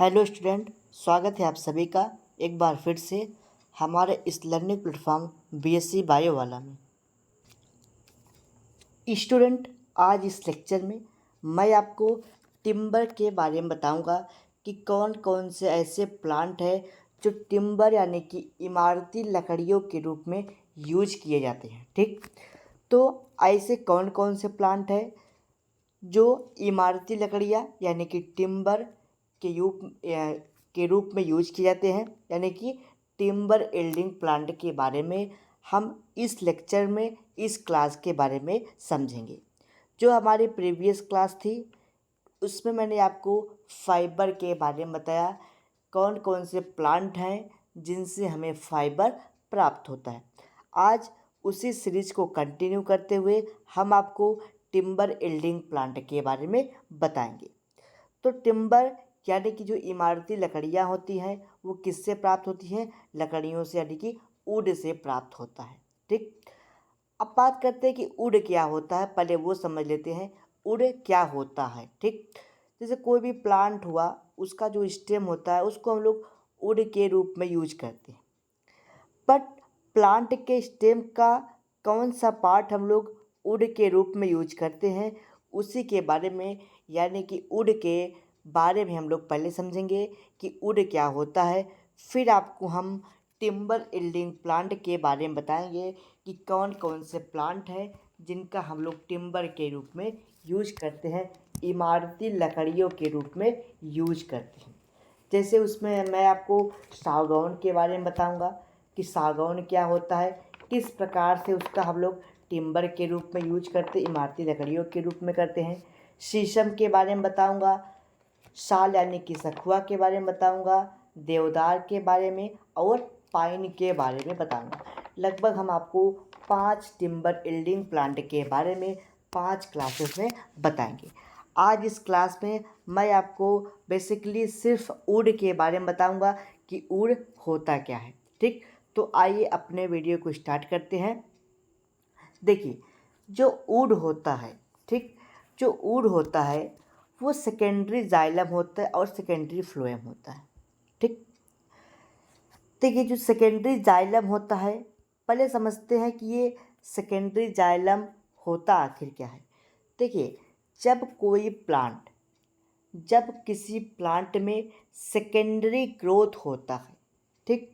Hello student, स्वागत है आप सभी का एक बार फिर से हमारे इस लर्निंग प्लेटफॉर्म बीएससी बायो वाला में। स्टूडेंट, आज इस लेक्चर में मैं आपको टिम्बर के बारे में बताऊंगा कि कौन कौन से ऐसे प्लांट है जो टिम्बर यानी कि इमारती लकड़ियों के रूप में यूज किए जाते हैं। ठीक, तो ऐसे कौन कौन से प्लांट है जो इमारती लकड़ियाँ यानी कि टिम्बर के रूप में यूज किए जाते हैं, यानी कि टिम्बर एल्डिंग प्लांट के बारे में हम इस लेक्चर में इस क्लास के बारे में समझेंगे। जो हमारी प्रीवियस क्लास थी उसमें मैंने आपको फाइबर के बारे में बताया, कौन कौन से प्लांट हैं जिनसे हमें फाइबर प्राप्त होता है। आज उसी सीरीज को कंटिन्यू करते हुए हम आपको टिम्बर एल्डिंग प्लांट के बारे में बताएंगे। तो टिम्बर यानी कि जो इमारती लकड़ियाँ होती हैं वो किससे प्राप्त होती हैं? लकड़ियों से, यानी कि वुड से प्राप्त होता है। ठीक, अब बात करते हैं कि वुड क्या होता है। पहले वो समझ लेते हैं वुड क्या होता है। ठीक, जैसे कोई भी प्लांट हुआ, उसका जो स्टेम होता है उसको हम लोग वुड के रूप में यूज करते हैं। बट प्लांट के स्टेम का कौन सा पार्ट हम लोग वुड के रूप में यूज करते हैं, उसी के बारे में यानी कि वुड के बारे में हम लोग पहले समझेंगे कि वुड क्या होता है। फिर आपको हम टिम्बर एल्डिंग प्लांट के बारे में बताएंगे कि कौन कौन से प्लांट हैं जिनका हम लोग टिम्बर के रूप में यूज करते हैं, इमारती लकड़ियों के रूप में यूज करते हैं। जैसे उसमें मैं आपको सागौन के बारे में बताऊंगा कि सागौन क्या होता है, किस प्रकार से उसका हम लोग टिम्बर के रूप में यूज करते, इमारती लकड़ियों के रूप में करते हैं। शीशम के बारे में बताऊंगा, साल यानी कि सखुआ के बारे में बताऊंगा, देवदार के बारे में और पाइन के बारे में बताऊंगा। लगभग हम आपको 5 टिम्बर एल्डिंग प्लांट के बारे में 5 क्लासेस में बताएंगे। आज इस क्लास में मैं आपको बेसिकली सिर्फ वुड के बारे में बताऊंगा कि वुड होता क्या है। ठीक, तो आइए अपने वीडियो को स्टार्ट करते हैं। देखिए, जो वुड होता है, ठीक, जो वुड होता है वो सेकेंडरी जाइलम होता है और सेकेंडरी फ्लोएम होता है। ठीक, देखिए जो सेकेंडरी जाइलम होता है, पहले समझते हैं कि ये सेकेंडरी जाइलम होता आखिर क्या है। देखिए, जब किसी प्लांट में सेकेंडरी ग्रोथ होता है, ठीक,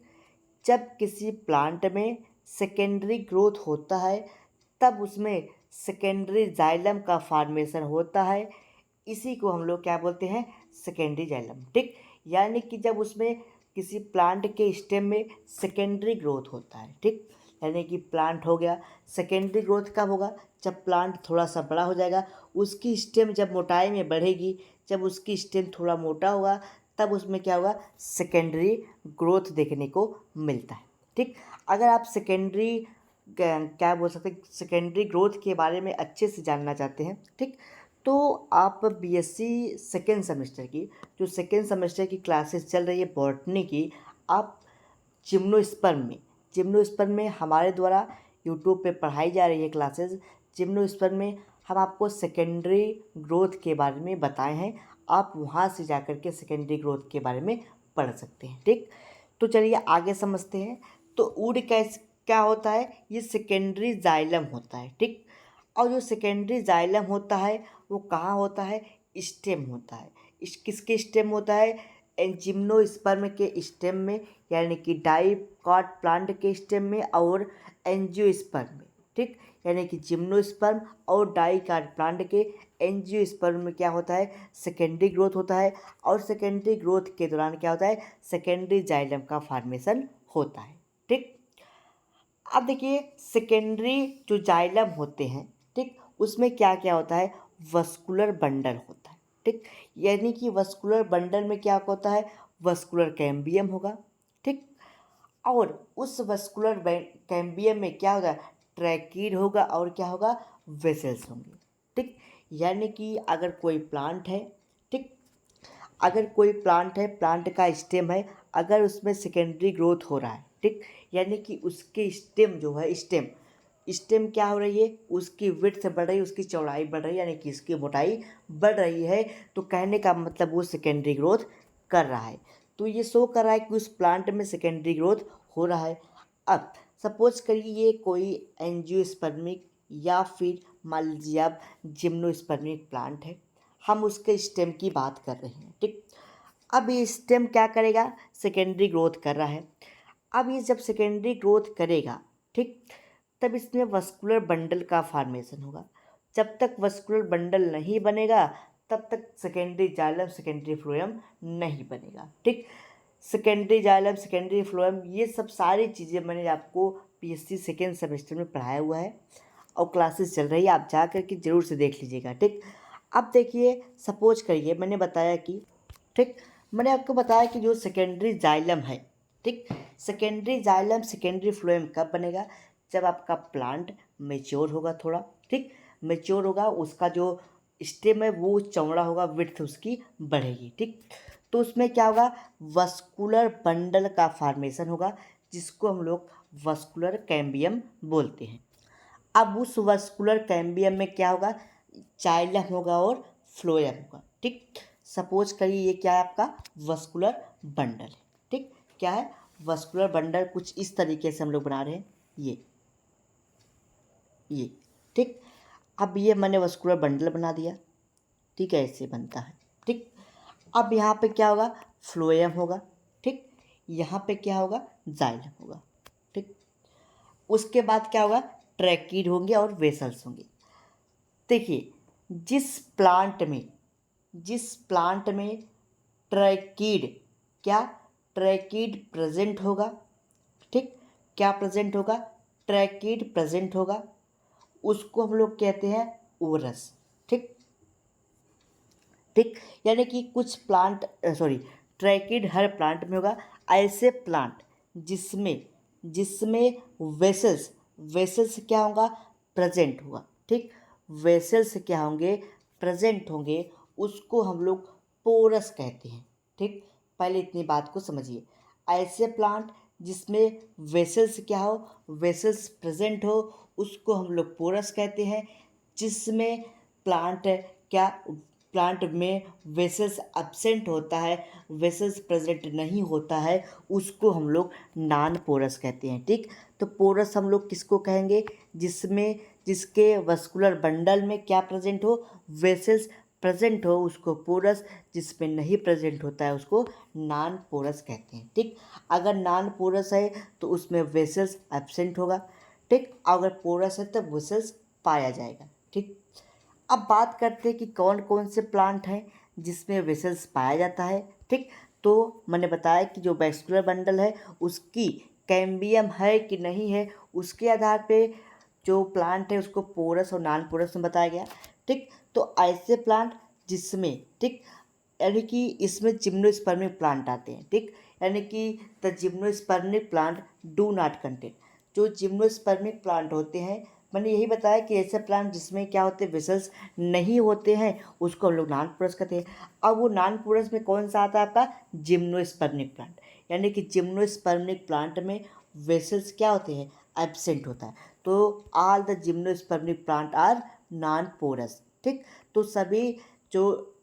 जब किसी प्लांट में सेकेंडरी ग्रोथ होता है तब उसमें सेकेंडरी जाइलम का फॉर्मेशन होता है। इसी को हम लोग क्या बोलते हैं? Secondary xylem. ठीक, यानी कि जब उसमें किसी प्लांट के स्टेम में सेकेंडरी ग्रोथ होता है। ठीक, यानी कि प्लांट हो गया, सेकेंडरी ग्रोथ कब होगा? जब प्लांट थोड़ा सा बड़ा हो जाएगा, उसकी स्टेम जब मोटाई में बढ़ेगी, जब उसकी स्टेम थोड़ा मोटा होगा तब उसमें क्या होगा? सेकेंडरी ग्रोथ देखने को मिलता है। ठीक, अगर आप सेकेंडरी क्या बोल सकते हैं, सेकेंडरी ग्रोथ के बारे में अच्छे से जानना चाहते हैं, ठीक, तो आप बीएससी सेकेंड सेमेस्टर की जो सेकेंड सेमेस्टर की क्लासेस चल रही है बॉटनी की, आप जिम्नोस्पर्म में हमारे द्वारा यूट्यूब पे पढ़ाई जा रही है क्लासेस। जिम्नोस्पर्म में हम आपको सेकेंडरी ग्रोथ के बारे में बताए हैं, आप वहाँ से जा कर के सेकेंडरी ग्रोथ के बारे में पढ़ सकते हैं। ठीक, तो चलिए आगे समझते हैं। तो वुड क्या होता है? ये सेकेंडरी जाइलम होता है। ठीक, और जो सेकेंडरी जाइलम होता है वो कहाँ होता है? स्टेम होता है। किसके स्टेम होता है? जिम्नोस्पर्म के स्टेम में, यानी कि डाइकॉट प्लांट के स्टेम में और एंजियोस्पर्म में। ठीक, यानी कि जिम्नोस्पर्म और डाइकॉट प्लांट के एंजियोस्पर्म में क्या होता है? सेकेंडरी ग्रोथ होता है, और सेकेंडरी ग्रोथ के दौरान क्या होता है? सेकेंडरी जाइलम का फॉर्मेशन होता है। ठीक, अब देखिए सेकेंडरी जो जाइलम होते हैं, ठीक, उसमें क्या क्या होता है? वस्कुलर बंडल होता है। ठीक, यानी कि वस्कुलर बंडल में क्या होता है? वस्कुलर कैम्बियम होगा। ठीक, और उस वस्कुलर कैम्बियम में क्या होगा? ट्रैकीड होगा और क्या होगा? वेसल्स होंगे। ठीक, यानी कि अगर कोई प्लांट है, ठीक, अगर कोई प्लांट है, प्लांट का स्टेम है, अगर उसमें सेकेंडरी ग्रोथ हो रहा है, ठीक, यानी कि उसके स्टेम जो है, स्टेम क्या हो रही है? उसकी विड्थ बढ़ रही है, उसकी चौड़ाई बढ़ रही है, यानी कि इसकी मोटाई बढ़ रही है। तो कहने का मतलब वो सेकेंडरी ग्रोथ कर रहा है। तो ये शो कर रहा है कि उस प्लांट में सेकेंडरी ग्रोथ हो रहा है। अब सपोज करिए ये कोई एंजियोस्पर्मिक या फिर मान लीजिए आप जिम्नोस्पर्मिक प्लांट है, हम उसके स्टेम की बात कर रहे हैं, ठीक। अब ये स्टेम क्या करेगा, सेकेंडरी ग्रोथ कर रहा है। अब ये जब सेकेंडरी ग्रोथ करेगा, ठीक, तब इसमें वस्कुलर बंडल का फॉर्मेशन होगा। जब तक वस्कुलर बंडल नहीं बनेगा तब तक सेकेंडरी जाइलम सेकेंडरी फ्लोएम नहीं बनेगा, ठीक। सेकेंडरी जाइलम सेकेंडरी फ्लोएम ये सब सारी चीज़ें मैंने आपको पीएससी सेकेंड सेमेस्टर में पढ़ाया हुआ है और क्लासेस चल रही है, आप जा कर के ज़रूर से देख लीजिएगा, ठीक। अब देखिए सपोज करिए मैंने बताया कि, ठीक, मैंने आपको बताया कि जो सेकेंडरी जाइलम है, ठीक, सेकेंडरी जाइलम सेकेंडरी फ्लोएम कब बनेगा, जब आपका प्लांट मेच्योर होगा थोड़ा, ठीक, मेच्योर होगा, उसका जो स्टेम है वो चौड़ा होगा, विड्थ उसकी बढ़ेगी, ठीक। तो उसमें क्या होगा, वस्कुलर बंडल का फॉर्मेशन होगा जिसको हम लोग वस्कुलर कैम्बियम बोलते हैं। अब उस वस्कुलर कैम्बियम में क्या होगा, जाइलम होगा और फ्लोएम होगा, ठीक। सपोज करिए ये क्या है, आपका वस्कुलर बंडल है, ठीक। क्या है, वस्कुलर बंडल कुछ इस तरीके से हम लोग बना रहे हैं, ये, ठीक। अब ये मैंने वस्कुलर बंडल बना दिया, ठीक है, ऐसे बनता है, ठीक। अब यहाँ पे क्या होगा, फ्लोएम होगा, ठीक। यहाँ पे क्या होगा, जाइलम होगा, ठीक। उसके बाद क्या होगा, ट्रैकीड होंगे और वेसल्स होंगे। देखिए जिस प्लांट में ट्रैकीड, क्या, ट्रैकीड प्रेजेंट होगा, ठीक, क्या प्रेजेंट होगा, ट्रैकीड प्रेजेंट होगा, उसको हम लोग कहते हैं ओरस, ठीक, ठीक। यानी कि कुछ प्लांट, सॉरी, ट्रैकीड हर प्लांट में होगा। ऐसे प्लांट जिसमें जिसमें वेसल्स क्या होगा, प्रेजेंट होगा, ठीक, वेसल्स क्या होंगे, प्रेजेंट होंगे, उसको हम लोग पोरस कहते हैं, ठीक। पहले इतनी बात को समझिए, ऐसे प्लांट जिसमें वेसल्स क्या हो, वेसल्स प्रेजेंट हो, उसको हम लोग पोरस कहते हैं। जिसमें प्लांट क्या, प्लांट में वेसल्स एब्सेंट होता है, वेसल्स प्रेजेंट नहीं होता है, उसको हम लोग नॉन पोरस कहते हैं, ठीक। तो पोरस हम लोग किसको कहेंगे, जिसके वस्कुलर बंडल में क्या प्रेजेंट हो, वेसल्स प्रेजेंट हो, उसको पोरस, जिसमें नहीं प्रेजेंट होता है उसको नॉन पोरस कहते हैं, ठीक। अगर नॉन पोरस है तो उसमें वेसल्स एब्सेंट होगा, ठीक। अगर पोरस है तो वेसल्स पाया जाएगा, ठीक। अब बात करते हैं कि कौन कौन से प्लांट हैं जिसमें वेसल्स पाया जाता है, ठीक। तो मैंने बताया कि जो वैस्कुलर बंडल है उसकी कैम्बियम है कि नहीं है, उसके आधार पे जो प्लांट है उसको पोरस और नॉन पोरस में बताया गया, ठीक। तो ऐसे प्लांट जिसमें, ठीक, यानी कि इसमें जिम्नोस्पर्मिक प्लांट आते हैं, ठीक, यानी कि the gymnospermic plant do not contain, जो जिम्नोस्पर्मिक प्लांट होते हैं, मैंने यही बताया कि ऐसे प्लांट जिसमें क्या होते हैं, वेसल्स नहीं होते हैं, उसको हम लोग नॉन पोरस कहते हैं। अब वो नॉन पोरस में कौन सा आता है, आपका जिम्नोस्पर्मिक प्लांट, यानी कि जिम्नोस्पर्मिक प्लांट में वेसल्स क्या होते हैं, एब्सेंट होता है। तो all the gymnospermic plant are non porous, ठीक। तो सभी जो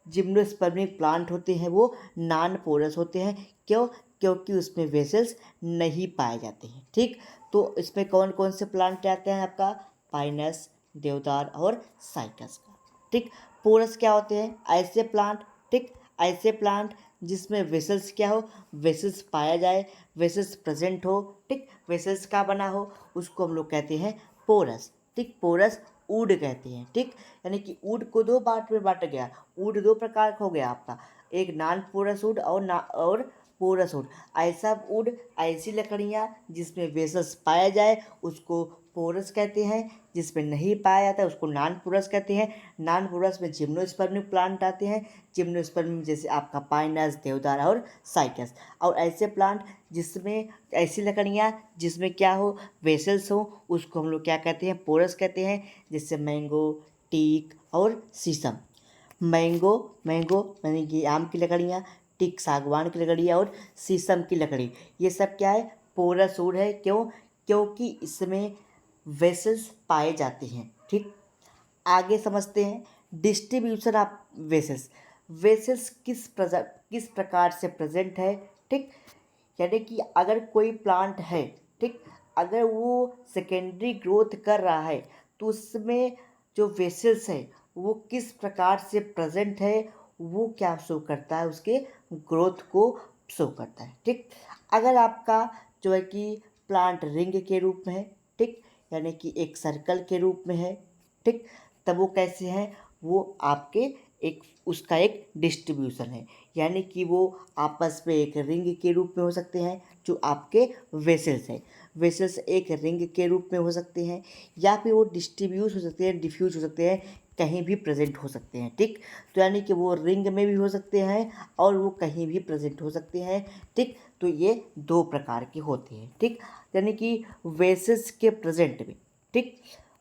जिम्नोस्पर्मिक प्लांट होते हैं वो नॉन पोरस होते हैं, क्यों, क्योंकि उसमें वेसल्स नहीं पाए जाते हैं, ठीक। तो इसमें कौन कौन से प्लांट आते हैं, आपका पाइनस, देवदार और साइकस का, ठीक। पोरस क्या होते हैं, ऐसे प्लांट, ठीक, ऐसे प्लांट जिसमें वेसल्स क्या हो, वेसल्स पाया जाए, वेसल्स प्रेजेंट हो, ठीक, वेसल्स का बना हो, उसको हम लोग कहते हैं पोरस, ठीक। पोरस ऊड कहते हैं, ठीक। यानी कि ऊड को दो पार्ट में बांटा गया, ऊड दो प्रकार का हो गया आपका, एक नॉन पोरस ऊड और पोरस ऊड। ऐसा ऊड, ऐसी लकड़ियाँ जिसमें वेसल्स पाया जाए उसको पोरस कहते हैं, जिसमें नहीं पाया जाता है उसको नॉन पोरस कहते हैं। नॉन पोरस में जिम्नोस्पर्मिक प्लांट आते हैं, जिम्नोस्पर्मिक जैसे आपका पाइनस, देवदार और साइकस। और ऐसे प्लांट जिसमें, ऐसी लकड़ियाँ जिसमें क्या हो, वेसल्स हो, उसको हम लोग क्या कहते हैं, पोरस कहते हैं, जैसे मैंगो, टीक और शीशम। मैंगो मैंगो यानी कि आम की लकड़ियाँ, टीक सागवान की लकड़ियाँ और शीशम की लकड़ी, ये सब क्या है, पोरस वुड है, क्यों, क्योंकि इसमें वेसल्स पाए जाते हैं, ठीक। आगे समझते हैं डिस्ट्रीब्यूशन ऑफ वेसल्स। वेसल्स किस प्रकार से प्रेजेंट है, ठीक। यानी कि अगर कोई प्लांट है, ठीक, अगर वो सेकेंडरी ग्रोथ कर रहा है तो उसमें जो वेसल्स है वो किस प्रकार से प्रेजेंट है, वो क्या शो करता है, उसके ग्रोथ को शो करता है, ठीक। अगर आपका जो है कि प्लांट रिंग के रूप में है, ठीक, यानी कि एक सर्कल के रूप में है, ठीक, तब वो कैसे हैं, वो आपके एक उसका एक डिस्ट्रीब्यूशन है, यानी कि वो आपस में एक रिंग के रूप में हो सकते हैं जो आपके वेसल्स हैं। वेसल्स एक रिंग के रूप में हो सकते हैं या फिर वो डिस्ट्रीब्यूट हो सकते हैं, डिफ्यूज हो सकते हैं, कहीं भी प्रेजेंट हो सकते हैं, ठीक। तो यानी कि वो रिंग में भी हो सकते हैं और वो कहीं भी प्रेजेंट हो सकते हैं, ठीक। तो ये दो प्रकार के होते हैं, ठीक। यानी कि वेसल्स के प्रेजेंट में, ठीक,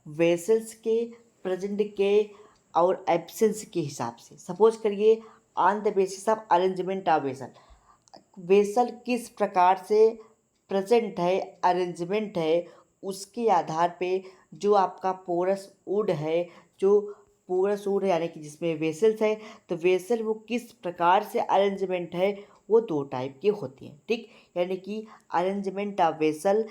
वेसल्स के प्रेजेंट के और एब्सेंस के हिसाब से, सपोज करिए on the basis of arrangement of vessel, vessel किस प्रकार से प्रेजेंट है, अरेंजमेंट है, उसके आधार पे जो आपका पोरस वुड है, जो पोरस वुड है यानी कि जिसमें वेसल्स है, तो वेसल वो किस प्रकार से अरेंजमेंट है, वो दो टाइप के होती हैं, ठीक। यानी कि अरेंजमेंट ऑफ वेसल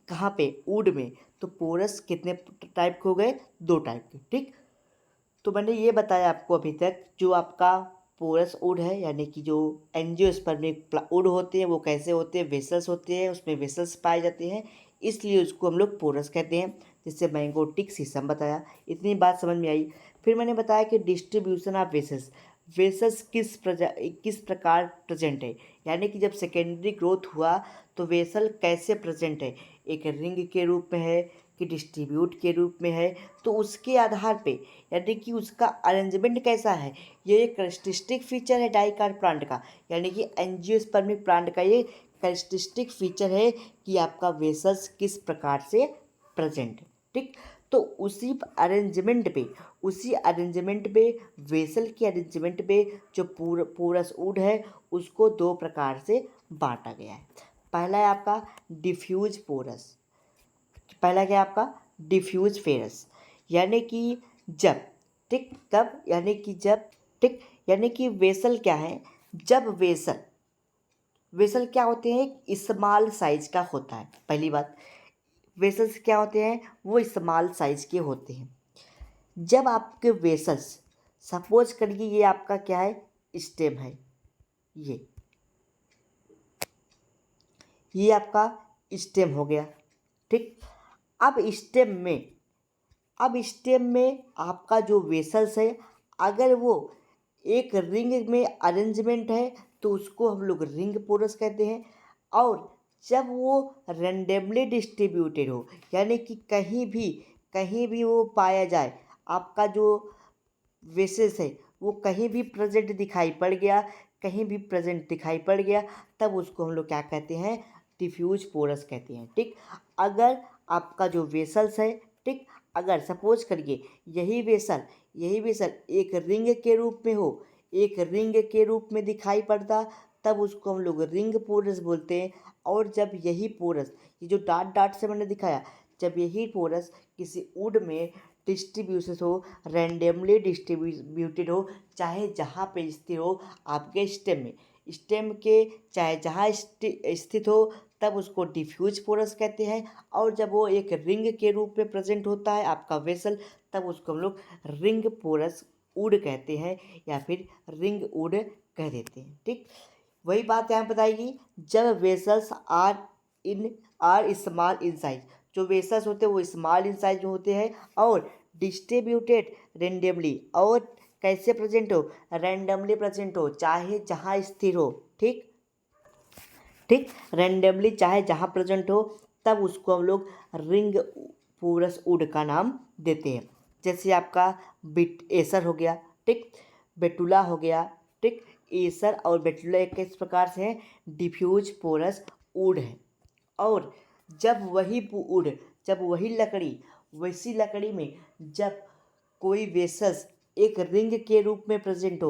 कहाँ पे, वुड में, तो पोरस कितने टाइप के हो गए, दो टाइप के, ठीक। तो मैंने ये बताया आपको अभी तक जो आपका पोरस वुड है यानी कि जो एंजियोस्पर्मिक वुड होते हैं वो कैसे होते हैं, वेसल्स होते हैं, उसमें वेसल्स पाए जाते हैं, इसलिए उसको हम लोग पोरस कहते हैं। जिससे मैंगो टिक शीशम बताया, इतनी बात समझ में आई। फिर मैंने बताया कि डिस्ट्रीब्यूशन ऑफ वेसल्स, वेसल्स किस प्रकार प्रेजेंट है, यानी कि जब सेकेंडरी ग्रोथ हुआ तो वेसल कैसे प्रेजेंट है, एक रिंग के रूप में है कि डिस्ट्रीब्यूट के रूप में है, तो उसके आधार पे यानी कि उसका अरेंजमेंट कैसा है, ये एक करेक्टरिस्टिक फीचर है डाइकार्प प्लांट का, यानी कि एंजियोस्पर्मिक प्लांट का ये करेक्टरिस्टिक फीचर है कि आपका वेसल्स किस प्रकार से प्रेजेंट है, ठीक। तो उसी अरेंजमेंट पे वेसल के अरेंजमेंट पे जो पोरस वुड है उसको दो प्रकार से बांटा गया है। पहला है आपका डिफ्यूज पोरस, पहला क्या है आपका डिफ्यूज फेरस, यानी कि जब, ठीक, तब यानी कि जब, ठीक, यानी कि वेसल क्या है, जब वेसल वेसल क्या होते हैं, एक स्मॉल साइज का होता है। पहली बात, वेसल्स क्या होते हैं, वो स्मॉल साइज के होते हैं। जब आपके वेसल्स, सपोज करिए ये आपका क्या है, स्टेम है, ये आपका स्टेम हो गया, ठीक। अब स्टेम में आपका जो वेसल्स है, अगर वो एक रिंग में अरेंजमेंट है तो उसको हम लोग रिंग पोरस कहते हैं। और जब वो रेंडमली डिस्ट्रीब्यूटेड हो, यानी कि कहीं भी वो पाया जाए, आपका जो वेसेस है वो कहीं भी प्रेजेंट दिखाई पड़ गया, कहीं भी प्रेजेंट दिखाई पड़ गया, तब उसको हम लोग क्या कहते हैं, डिफ्यूज पोरस कहते हैं, ठीक। अगर आपका जो वेसल्स है, ठीक, अगर सपोज करिए यही वेसल एक रिंग के रूप में हो, एक रिंग के रूप में दिखाई पड़ता, तब उसको हम लोग रिंग पोरस बोलते हैं। और जब यही पोरस, ये जो डॉट डॉट से मैंने दिखाया, जब यही पोरस किसी वुड में डिस्ट्रीब्यूशन हो, रैंडमली डिस्ट्रीब्यूटेड हो, चाहे जहाँ पे स्थित हो आपके स्टेम के चाहे जहाँ स्थित हो, तब उसको डिफ्यूज पोरस कहते हैं। और जब वो एक रिंग के रूप में प्रेजेंट होता है आपका वेसल, तब उसको हम लोग रिंग पोरस वुड कहते हैं या फिर रिंग वुड कह देते हैं, ठीक। वही बात यहाँ बताएगी, जब vessels are small in size, जो वेसल्स होते हैं वो स्मॉल इन साइज में होते हैं और डिस्ट्रीब्यूटेड रेंडमली, और कैसे प्रेजेंट हो, रैंडमली प्रेजेंट हो, चाहे जहाँ स्थिर हो, ठीक, ठीक, रैंडमली चाहे जहाँ प्रेजेंट हो, तब उसको हम लोग रिंग पोरस वुड का नाम देते हैं। जैसे आपका बिट एसर हो गया, ठीक, बेटुला हो गया, ठीक, एसर और बेटुला एक इस प्रकार से हैं, डिफ्यूज पोरस वुड है। और जब वही लकड़ी, वैसी लकड़ी में जब कोई वेसल्स एक रिंग के रूप में प्रेजेंट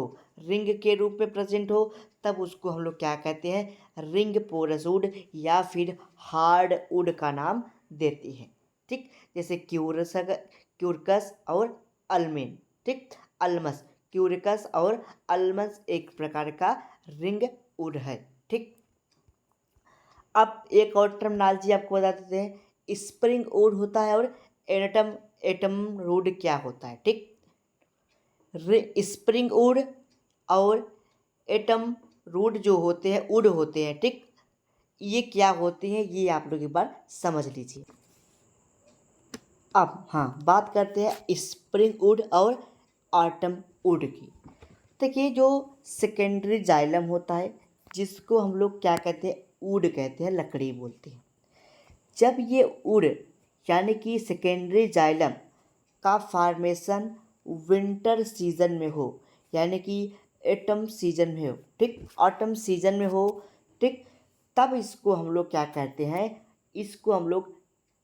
हो, तब उसको हम लोग क्या कहते हैं, रिंग पोरस वुड या फिर हार्ड वुड का नाम देते हैं, ठीक। जैसे क्यूरकस और अल्मेन, ठीक, अल्मस, क्यूरिकस और अल्मस एक प्रकार का रिंग वुड है। ठीक, अब एक और टर्मिनोलॉजी आपको बता देते हैं, स्प्रिंग वुड होता है और एटम एटम वुड क्या होता है। ठीक, स्प्रिंग वुड और एटम वुड जो होते हैं, वुड होते हैं, ठीक, ये क्या होते हैं ये आप लोग एक बार समझ लीजिए। अब हाँ, बात करते हैं स्प्रिंग वुड और ऑटम वुड की। देखिए, जो सेकेंडरी जाइलम होता है जिसको हम लोग क्या कहते हैं, वुड कहते हैं, लकड़ी बोलते हैं। जब ये वुड यानी कि सेकेंडरी जाइलम का फॉर्मेशन विंटर सीजन में हो, यानी कि एटम सीजन में हो, ठीक, ऑटम सीजन में हो, ठीक, तब इसको हम लोग क्या कहते हैं, इसको हम लोग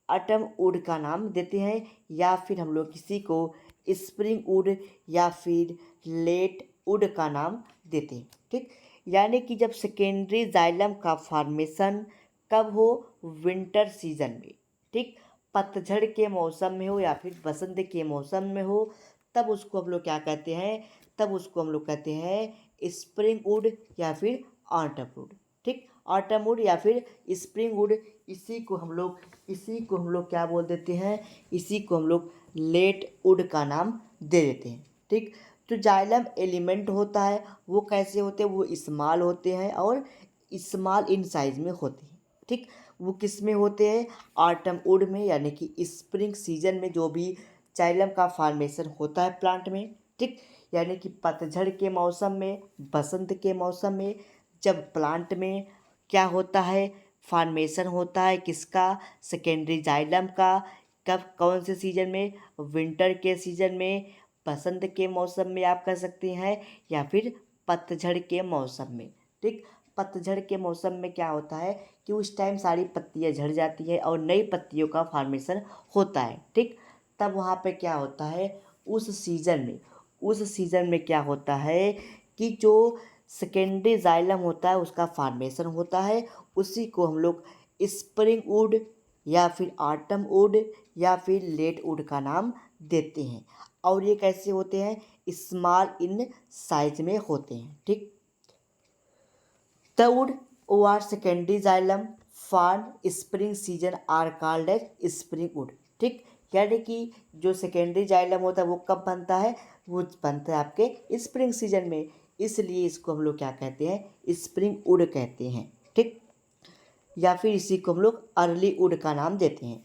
ऑटम वुड का नाम देते हैं, या फिर हम लोग किसी को स्प्रिंग वुड या फिर लेट वुड का नाम देते हैं। ठीक, यानी कि जब सेकेंडरी जाइलम का फॉर्मेशन कब हो, विंटर सीजन में, ठीक, पतझड़ के मौसम में हो या फिर बसंत के मौसम में हो, तब उसको हम लोग क्या कहते हैं, तब उसको हम लोग कहते हैं स्प्रिंग वुड या फिर ऑटम वुड। ठीक, ऑटम वुड या फिर स्प्रिंग वुड, इसी को हम लोग क्या बोल देते हैं, इसी को हम लोग लेट वुड का नाम दे देते हैं। ठीक, जो जाइलम एलिमेंट होता है वो कैसे होते हैं, वो स्मॉल होते हैं और स्मॉल इन साइज में होते हैं। ठीक, वो किस में होते हैं, ऑटम वुड में, यानी कि स्प्रिंग सीजन में जो भी जाइलम का फॉर्मेशन होता है प्लांट में, ठीक, यानी कि पतझड़ के मौसम में, बसंत के मौसम में, जब प्लांट में क्या होता है, फॉर्मेशन होता है किसका, सेकेंडरी जाइलम का, कब कौन से सीजन में, विंटर के सीजन में, बसंत के मौसम में आप कह सकते हैं, या फिर पतझड़ के मौसम में। ठीक, पतझड़ के मौसम में क्या होता है कि उस टाइम सारी पत्तियां झड़ जाती है और नई पत्तियों का फॉर्मेशन होता है। ठीक, तब वहाँ पे क्या होता है, उस सीज़न में क्या होता है कि जो सेकेंडरी जाइलम होता है उसका फॉर्मेशन होता है, उसी को हम लोग स्प्रिंग वुड या फिर ऑटम वुड या फिर लेट वुड का नाम देते हैं। और ये कैसे होते हैं, स्मॉल इन साइज में होते हैं। ठीक, द वुड और secondary xylem for spring season are called as spring wood. ठीक, यानी कि जो सेकेंडरी जाइलम होता है वो कब बनता है, वो बनता है आपके स्प्रिंग सीजन में, इसलिए इसको हम लोग क्या कहते हैं, स्प्रिंग वुड कहते हैं। ठीक, या फिर इसी को हम लोग अर्ली वुड का नाम देते हैं।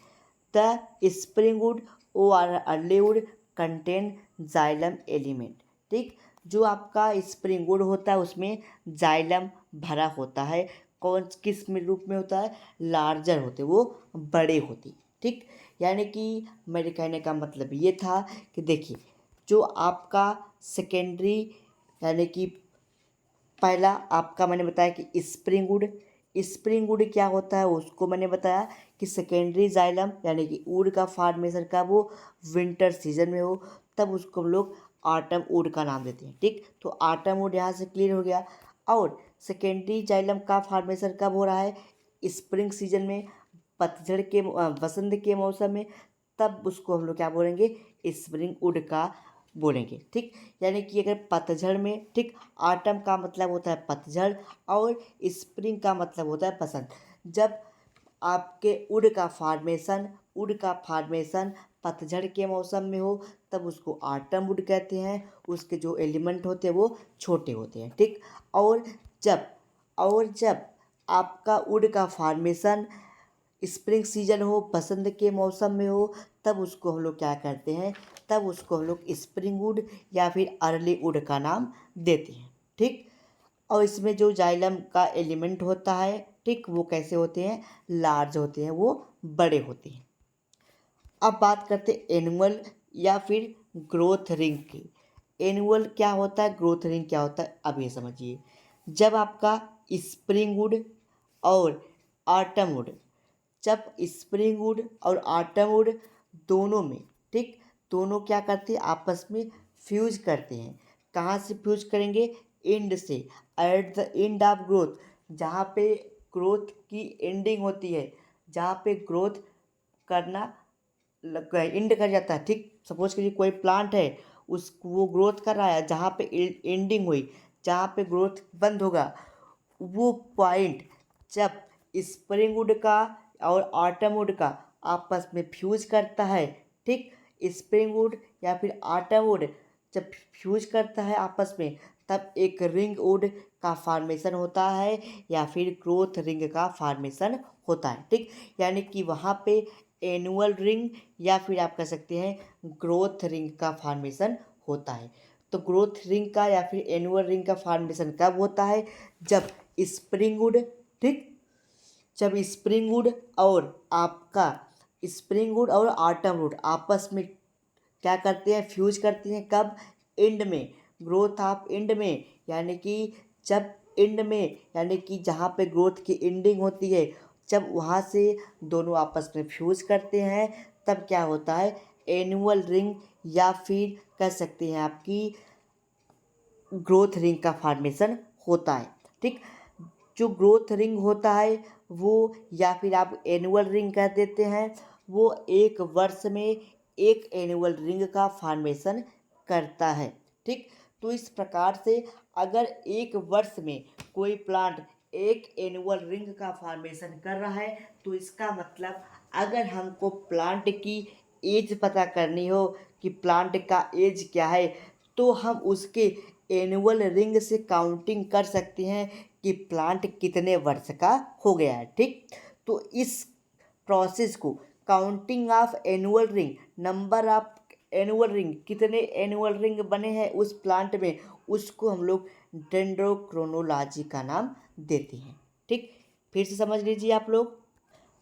द स्प्रिंग वुड और early would contain xylem element. ठीक, जो आपका स्प्रिंग वुड होता है उसमें जाइलम भरा होता है, कौन किस में रूप में होता है, लार्जर होते, वो बड़े होते। ठीक, यानी कि मेरे कहने का मतलब ये था कि देखिए, जो आपका सेकेंडरी यानी कि पहला आपका मैंने बताया कि स्प्रिंग वुड क्या होता है उसको मैंने बताया कि सेकेंडरी जाइलम यानी कि वुड का फॉर्मेशन का वो विंटर सीजन में हो, तब उसको हम लोग ऑटम वुड का नाम देते हैं। ठीक, तो ऑटम वुड यहाँ से क्लियर हो गया। और सेकेंडरी जाइलम का फॉर्मेशन कब हो रहा है, स्प्रिंग सीजन में, पतझड़ के बसंत के मौसम में, तब उसको हम लोग क्या बोलेंगे, स्प्रिंग वुड का बोलेंगे। ठीक, यानी कि अगर पतझड़ में, ठीक, ऑटम का मतलब होता है पतझड़ और स्प्रिंग का मतलब होता है बसंत। जब आपके वुड का फॉर्मेशन पतझड़ के मौसम में हो, तब उसको ऑटम वुड कहते हैं, उसके जो एलिमेंट होते हैं वो छोटे होते हैं। ठीक, और जब जब आपका वुड का फॉर्मेशन स्प्रिंग सीजन हो, बसंत के मौसम में हो, तब उसको हम लोग क्या करते हैं, तब उसको हम लोग स्प्रिंग वुड या फिर अर्ली वुड का नाम देते हैं। ठीक, और इसमें जो जाइलम का एलिमेंट होता है, ठीक, वो कैसे होते हैं, लार्ज होते हैं, वो बड़े होते हैं। अब बात करते हैं एनुअल या फिर ग्रोथ रिंग की। एनुअल क्या होता है, ग्रोथ रिंग क्या होता है, अब ये समझिए। जब आपका स्प्रिंग वुड और ऑटम वुड जब स्प्रिंग वुड और ऑटम वुड दोनों में, ठीक, दोनों क्या करते हैं, आपस में फ्यूज करते हैं। कहाँ से फ्यूज करेंगे, एंड से, at the end of growth, जहाँ पे ग्रोथ की एंडिंग होती है, जहाँ पे ग्रोथ करना एंड कर जाता है। ठीक, सपोज करिए कोई प्लांट है, वो ग्रोथ कर रहा है, जहाँ पे एंडिंग हुई, जहाँ पे ग्रोथ बंद होगा, वो पॉइंट जब स्प्रिंगवुड का और ऑटमवुड का आपस में फ्यूज करता है, ठीक, स्प्रिंगवुड या फिर ऑटमवुड जब फ्यूज करता है आपस में, तब एक रिंग वुड का फॉर्मेशन होता है या फिर ग्रोथ रिंग का फॉर्मेशन होता है, ठीक। यानी कि वहाँ पे एनुअल रिंग या फिर आप कह सकते हैं ग्रोथ रिंग का फॉर्मेशन होता है। तो ग्रोथ रिंग का या फिर एनुअल रिंग का फॉर्मेशन कब होता है? जब स्प्रिंगवुड, ठीक, जब स्प्रिंगवुड और आपका स्प्रिंगवुड और ऑटमवुड आपस में क्या करते हैं, फ्यूज करती हैं। कब? एंड में, ग्रोथ ऑफ एंड में, यानी कि जब एंड में, यानी कि जहाँ पे ग्रोथ की एंडिंग होती है, जब वहाँ से दोनों आपस में फ्यूज करते हैं, तब क्या होता है, एनुअल रिंग या फिर कह सकते हैं आपकी ग्रोथ रिंग का फॉर्मेशन होता है, ठीक। जो ग्रोथ रिंग होता है वो, या फिर आप एनुअल रिंग कह देते हैं, वो एक वर्ष में एक एनुअल रिंग का फॉर्मेशन करता है, ठीक। तो इस प्रकार से अगर एक वर्ष में कोई प्लांट एक एनुअल रिंग का फॉर्मेशन कर रहा है, तो इसका मतलब अगर हमको प्लांट की एज पता करनी हो कि प्लांट का एज क्या है, तो हम उसके एनुअल रिंग से काउंटिंग कर सकते हैं कि प्लांट कितने वर्ष का हो गया है, ठीक। तो इस प्रोसेस को counting of annual ring, number of annual ring, कितने एनुअल रिंग बने हैं उस प्लांट में, उसको हम लोग डेंड्रोक्रोनोलॉजी का नाम देते हैं, ठीक। फिर से समझ लीजिए आप लोग,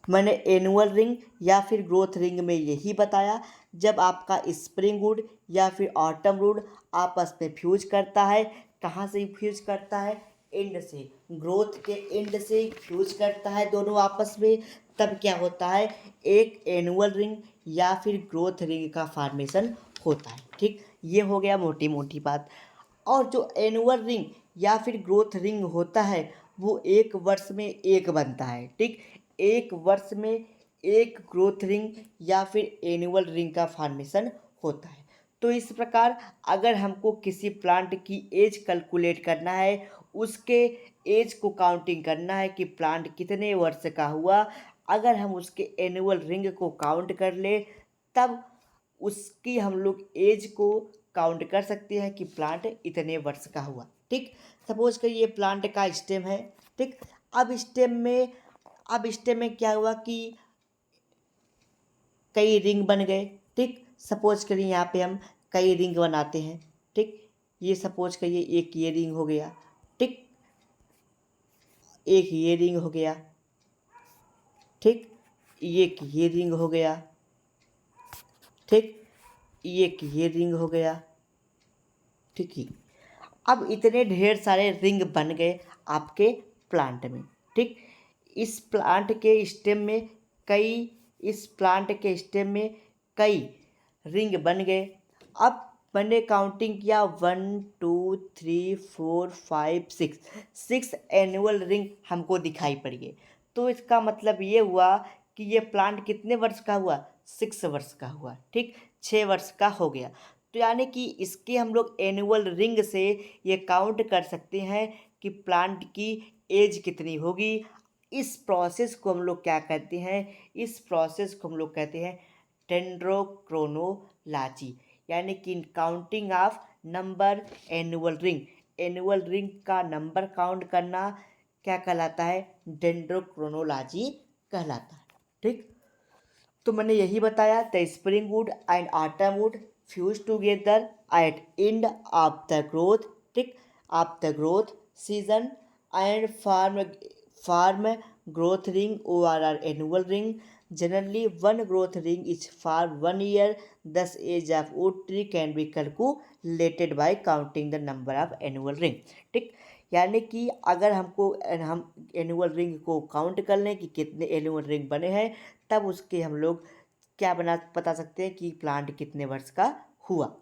मैंने एनुअल रिंग या फिर ग्रोथ रिंग में यही बताया, जब आपका स्प्रिंगवुड या फिर ऑटमवुड आपस में फ्यूज करता है। कहाँ से फ्यूज करता है? एंड से, ग्रोथ के एंड से फ्यूज करता है दोनों आपस में। तब क्या होता है, एक एनुअल रिंग या फिर ग्रोथ रिंग का फॉर्मेशन होता है, ठीक। ये हो गया मोटी मोटी बात। और जो एनुअल रिंग या फिर ग्रोथ रिंग होता है, वो एक वर्ष में एक बनता है, ठीक। एक वर्ष में एक ग्रोथ रिंग या फिर एनुअल रिंग का फॉर्मेशन होता है। तो इस प्रकार अगर हमको किसी प्लांट की एज कैलकुलेट करना है, उसके एज को काउंटिंग करना है कि प्लांट कितने वर्ष का हुआ, अगर हम उसके एनुअल रिंग को काउंट कर ले, तब उसकी हम लोग एज को काउंट कर सकते हैं कि प्लांट इतने वर्ष का हुआ, ठीक। सपोज करिए ये प्लांट का स्टेम है, ठीक। अब स्टेम में क्या हुआ कि कई रिंग बन गए, ठीक। सपोज करिए यहाँ पे हम कई रिंग बनाते हैं, ठीक। ये सपोज करिए एक ये रिंग हो गया, ठीक, एक ये रिंग हो गया, ठीक, एक ये रिंग हो गया, ठीक, एक ये रिंग हो गया, ठीक ही। अब इतने ढेर सारे रिंग बन गए आपके प्लांट में, ठीक। इस प्लांट के स्टेम में कई इस प्लांट के स्टेम में कई रिंग बन गए। अब मैंने काउंटिंग किया 1 2 3 4 5 6, 6 एनुअल रिंग हमको दिखाई पड़ी है। तो इसका मतलब ये हुआ कि ये प्लांट कितने वर्ष का हुआ, 6 वर्ष का हुआ, ठीक, 6 वर्ष का हो गया। तो यानी कि इसके हम लोग एनुअल रिंग से ये काउंट कर सकते हैं कि प्लांट की एज कितनी होगी। इस प्रोसेस को हम लोग क्या कहते हैं, इस प्रोसेस को हम लोग कहते हैं डेंड्रोक्रोनोलॉजी, यानी कि counting of number annual ring. Annual ring का नंबर काउंट करना क्या कहलाता है, डेंड्रोक्रोनोलॉजी कहलाता है, ठीक। तो मैंने यही बताया, the springwood and autumnwood fuse together at end of the growth, ठीक, of the growth season and form growth ring or annual ring. Generally, one growth ring is for 1 year. Thus, age of wood tree can be calculated by counting the number of annual ring. ठीक, यानी कि अगर हम annual ring को count कर लें कि कितने एनुअल रिंग बने हैं, तब उसके हम लोग क्या बता सकते हैं कि प्लांट कितने वर्ष का हुआ।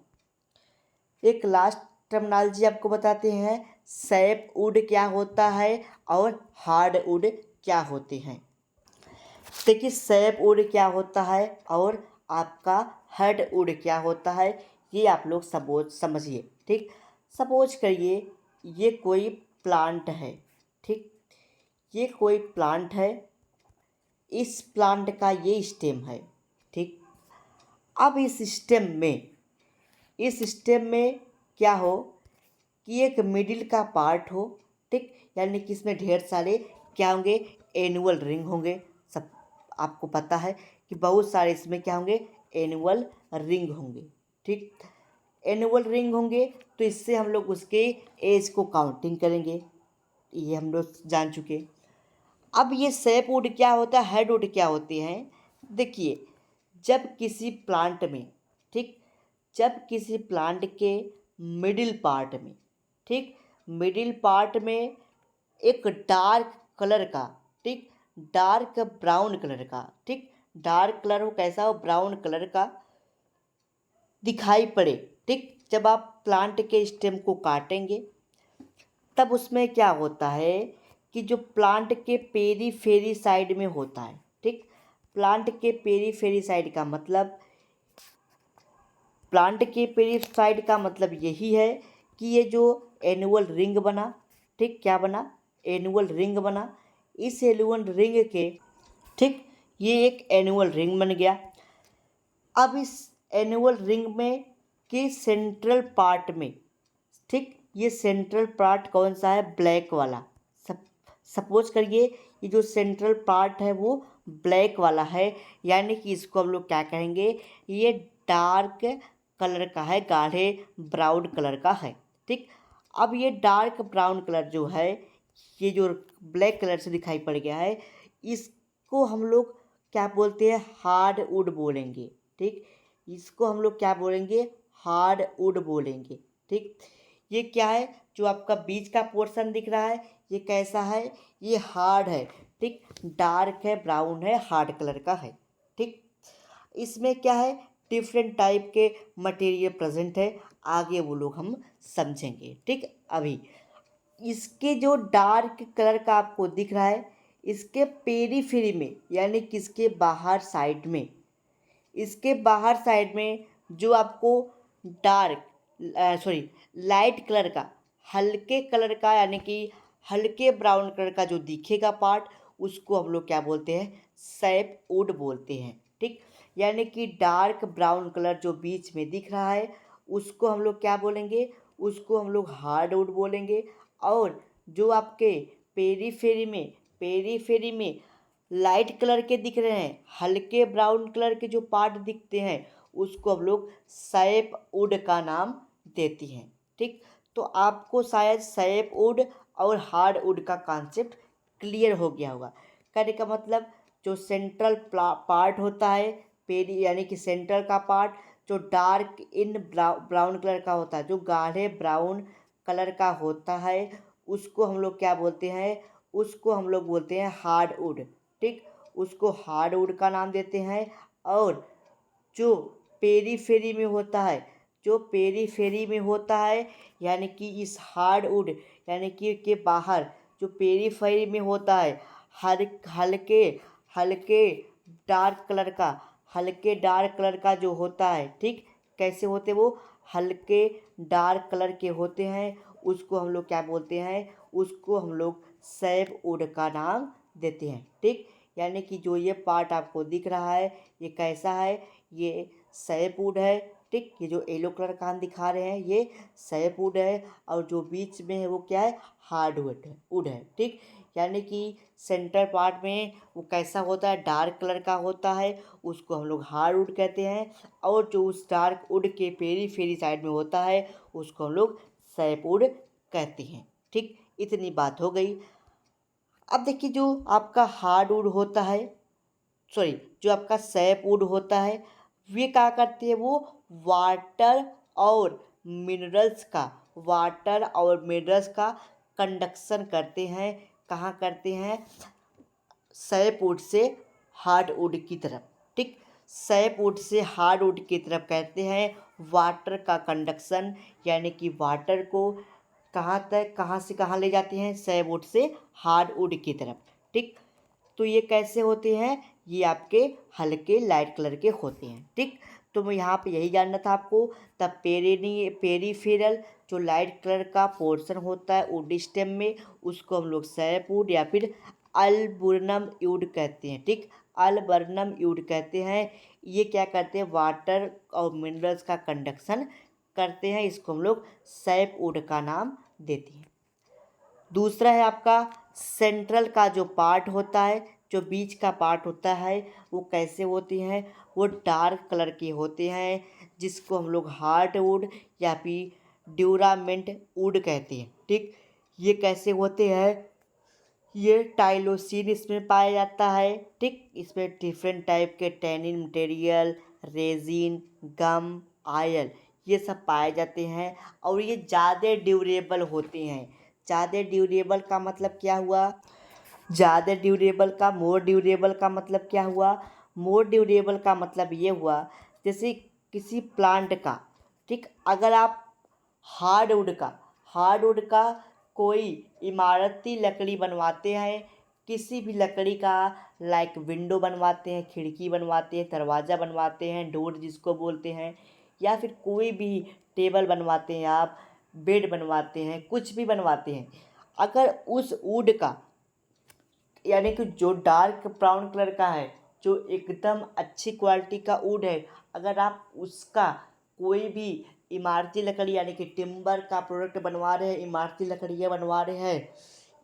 एक लास्ट टर्मिनोलॉजी आपको बताते हैं, सैप वुड क्या होता है और हार्ड वुड क्या होते हैं। देखिए, सैप वुड क्या होता है और आपका हार्ड वुड क्या होता है, ये आप लोग सपोज समझिए, ठीक। सपोज करिए ये कोई प्लांट है, ठीक। ये कोई प्लांट है, इस प्लांट का ये स्टेम है, ठीक। अब इस स्टेम में क्या हो कि एक मिडिल का पार्ट हो, ठीक। यानी कि इसमें ढेर सारे क्या होंगे, एनुअल रिंग होंगे। सब आपको पता है कि बहुत सारे इसमें क्या होंगे, एनुअल रिंग होंगे, ठीक। एनुअल रिंग होंगे तो इससे हम लोग उसके एज को काउंटिंग करेंगे, ये हम लोग जान चुके। अब ये सेप वुड क्या होता है, हेड वुड क्या होती हैं। देखिए, जब किसी प्लांट में, ठीक, जब किसी प्लांट के मिडिल पार्ट में, ठीक, मिडिल पार्ट में एक डार्क कलर का, ठीक, डार्क ब्राउन कलर का, ठीक, डार्क कलर हो, कैसा हो, ब्राउन कलर का दिखाई पड़े, ठीक। जब आप प्लांट के स्टेम को काटेंगे तब उसमें क्या होता है कि जो प्लांट के पेरीफेरी साइड में होता है, ठीक। प्लांट के पेरीफेरी साइड का मतलब, प्लांट के पेरीसाइड का मतलब यही है कि ये जो एनुअल रिंग बना, ठीक, क्या बना, एनुअल रिंग बना। इस एनुअल रिंग के, ठीक, ये एक एनुअल रिंग बन गया। अब इस एनुअल रिंग में के सेंट्रल पार्ट में, ठीक, ये सेंट्रल पार्ट कौन सा है, ब्लैक वाला। सपोज करिए ये जो सेंट्रल पार्ट है वो ब्लैक वाला है, यानी कि इसको हम लोग क्या कहेंगे, ये डार्क कलर का है, गाढ़े ब्राउन कलर का है, ठीक। अब ये डार्क ब्राउन कलर जो है, ये जो ब्लैक कलर से दिखाई पड़ गया है, इसको हम लोग क्या बोलते हैं, हार्ड वुड बोलेंगे, ठीक। इसको हम लोग क्या बोलेंगे, हार्ड वुड बोलेंगे, ठीक। ये क्या है, जो आपका बीच का पोर्शन दिख रहा है ये कैसा है, ये हार्ड है, ठीक, डार्क है, ब्राउन है, हार्ड कलर का है, ठीक। इसमें क्या है, डिफरेंट टाइप के मटेरियल प्रेजेंट है, आगे वो लोग हम समझेंगे, ठीक। अभी इसके जो डार्क कलर का आपको दिख रहा है, इसके पेरीफेरी में यानी कि इसके बाहर साइड में, इसके बाहर साइड में जो आपको डार्क सॉरी लाइट कलर का, हल्के कलर का यानी कि हल्के ब्राउन कलर का जो दिखेगा पार्ट, उसको हम लोग क्या बोलते हैं, सैप वुड बोलते हैं, ठीक। यानी कि डार्क ब्राउन कलर जो बीच में दिख रहा है उसको हम लोग क्या बोलेंगे, उसको हम लोग हार्ड वुड बोलेंगे। और जो आपके पेरीफेरी में लाइट कलर के दिख रहे हैं, हल्के ब्राउन कलर के जो पार्ट दिखते हैं, उसको हम लोग सैप वुड का नाम देती हैं, ठीक। तो आपको शायद सैप वुड और हार्ड वुड का कॉन्सेप्ट क्लियर हो गया होगा। कहने का मतलब जो सेंट्रल पार्ट होता है, पेरी यानी कि सेंटर का पार्ट जो डार्क इन ब्राउन कलर का होता है, जो गाढ़े ब्राउन कलर का होता है, उसको हम लोग क्या बोलते हैं, उसको हम लोग बोलते हैं हार्ड वुड, ठीक। उसको हार्ड वुड का नाम देते हैं। और जो पेरीफेरी में होता है, जो पेरीफेरी में होता है यानी कि इस हार्ड वुड यानी कि के बाहर जो पेरीफेरी में होता है, हर हल्के हल्के डार्क कलर का, हल्के डार्क कलर का जो होता है, ठीक। कैसे होते वो, हल्के डार्क कलर के होते हैं, उसको हम लोग क्या बोलते हैं, उसको हम लोग सैप वुड का नाम देते हैं, ठीक। यानी कि जो ये पार्ट आपको दिख रहा है ये कैसा है, ये सैप वुड है, ठीक। ये जो येलो कलर का हम दिखा रहे हैं ये सैप वुड है, और जो बीच में है वो क्या है, हार्ड वुड है, ठीक। यानी कि सेंटर पार्ट में वो कैसा होता है, डार्क कलर का होता है, उसको हम लोग हार्ड वुड कहते हैं। और जो उस डार्क वुड के पेरीफेरी साइड में होता है उसको हम लोग सैप वुड कहते हैं, ठीक। इतनी बात हो गई। अब देखिए जो आपका हार्ड वुड होता है, सॉरी जो आपका सैप वुड होता है, वे क्या करते हैं, वो वाटर और मिनरल्स का कंडक्शन करते हैं। कहाँ करते हैं, SAP would say hard would की तरफ, ठीक। SAP would say hard would की तरफ कहते हैं वाटर का कंडक्शन, यानी कि वाटर को कहाँ तक, कहाँ से कहाँ ले जाते हैं, SAP would say hard would की तरफ, ठीक। तो ये कैसे होते हैं, ये आपके हल्के लाइट कलर के होते हैं, ठीक। तो मैं यहाँ पे यही जानना था आपको। द पेरीफेरल जो लाइट कलर का पोर्शन होता है वुड स्टेम में, उसको हम लोग सैपवुड या फिर अल्बर्नम वुड कहते हैं। ठीक, अल्बर्नम वुड कहते हैं। ये क्या करते हैं, वाटर और मिनरल्स का कंडक्शन करते हैं, इसको हम लोग सैपवुड का नाम देते हैं। दूसरा है आपका सेंट्रल का जो पार्ट होता है, जो बीच का पार्ट होता है, वो कैसे होती हैं, वो डार्क कलर के होते हैं, जिसको हम लोग हार्डवुड या फिर ड्यूरामेंट वुड कहते हैं। ठीक, ये कैसे होते हैं, ये टाइलोसिन इसमें पाया जाता है। ठीक, इसमें डिफरेंट टाइप के टैनिन मटेरियल, रेजिन, गम, आयल, ये सब पाए जाते हैं और ये ज़्यादा ड्यूरेबल होते हैं। ज़्यादा ड्यूरेबल का मतलब क्या हुआ, ज़्यादा ड्यूरेबल का, मोर ड्यूरेबल का मतलब क्या हुआ, मोर ड्यूरेबल का मतलब ये हुआ जैसे किसी प्लांट का, ठीक, अगर आप हार्डवुड का कोई इमारती लकड़ी बनवाते हैं, किसी भी लकड़ी का, लाइक विंडो बनवाते हैं, खिड़की बनवाते हैं, दरवाज़ा बनवाते हैं, डोर जिसको बोलते हैं, या फिर कोई भी टेबल बनवाते हैं, आप बेड बनवाते हैं, कुछ भी बनवाते हैं, अगर उस वुड का, यानी कि जो डार्क ब्राउन कलर का है, जो एकदम अच्छी क्वालिटी का वुड है, अगर आप उसका कोई भी इमारती लकड़ी यानी कि टिम्बर का प्रोडक्ट बनवा रहे हैं, इमारती लकड़ियाँ बनवा रहे हैं,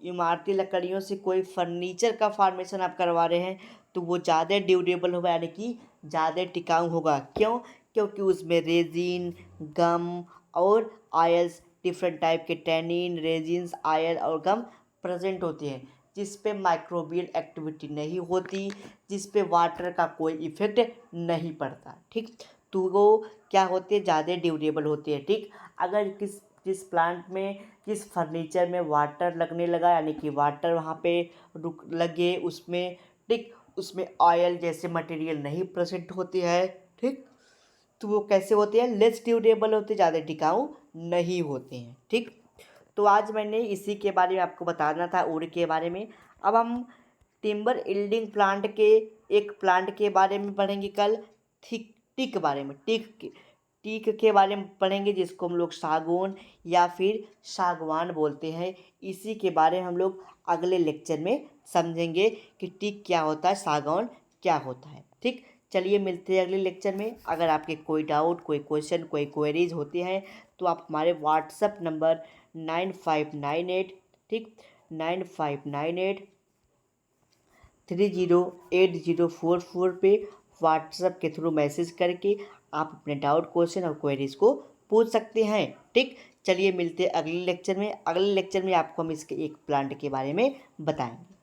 इमारती लकड़ियों से कोई फर्नीचर का फॉर्मेशन आप करवा रहे हैं, तो वो ज़्यादा ड्यूरेबल होगा, यानी कि ज़्यादा टिकाऊ होगा। क्यों, क्योंकि उसमें रेजिन, गम और आयल्स, डिफरेंट टाइप के टैनिन, रेजिन्स, आयल और गम प्रेजेंट होते हैं, जिस पे माइक्रोबियल एक्टिविटी नहीं होती, जिस पे वाटर का कोई इफेक्ट नहीं पड़ता। ठीक, तो वो क्या होते हैं, ज़्यादा ड्यूरेबल होते हैं। ठीक, अगर जिस प्लांट में, जिस फर्नीचर में वाटर लगने लगा, यानी कि वाटर वहाँ पे रुक लगे उसमें, ठीक, उसमें ऑयल जैसे मटेरियल नहीं प्रेजेंट होते हैं। ठीक, तो वो कैसे होते हैं, लेस ड्यूरेबल होते हैं, ज़्यादा टिकाऊ नहीं होते हैं। ठीक, तो आज मैंने इसी के बारे में आपको बताना था, वुड के बारे में। अब हम टिम्बर इल्डिंग प्लांट के एक प्लांट के बारे में पढ़ेंगे कल, टीक के बारे में, टीक के बारे में पढ़ेंगे, जिसको हम लोग सागौन या फिर सागवान बोलते हैं। इसी के बारे में हम लोग अगले लेक्चर में समझेंगे कि टीक क्या होता है, सागौन क्या होता है। ठीक, चलिए मिलते हैं अगले लेक्चर में। अगर आपके कोई डाउट, कोई क्वेश्चन, कोई क्वेरीज होते हैं तो आप हमारे व्हाट्सअप नंबर 9598, ठीक, 9598308044 पे व्हाट्सएप के थ्रू मैसेज करके आप अपने डाउट, क्वेश्चन और क्वेरीज को पूछ सकते हैं। ठीक, चलिए मिलते हैं अगले लेक्चर में। अगले लेक्चर में आपको हम इसके एक प्लांट के बारे में बताएंगे।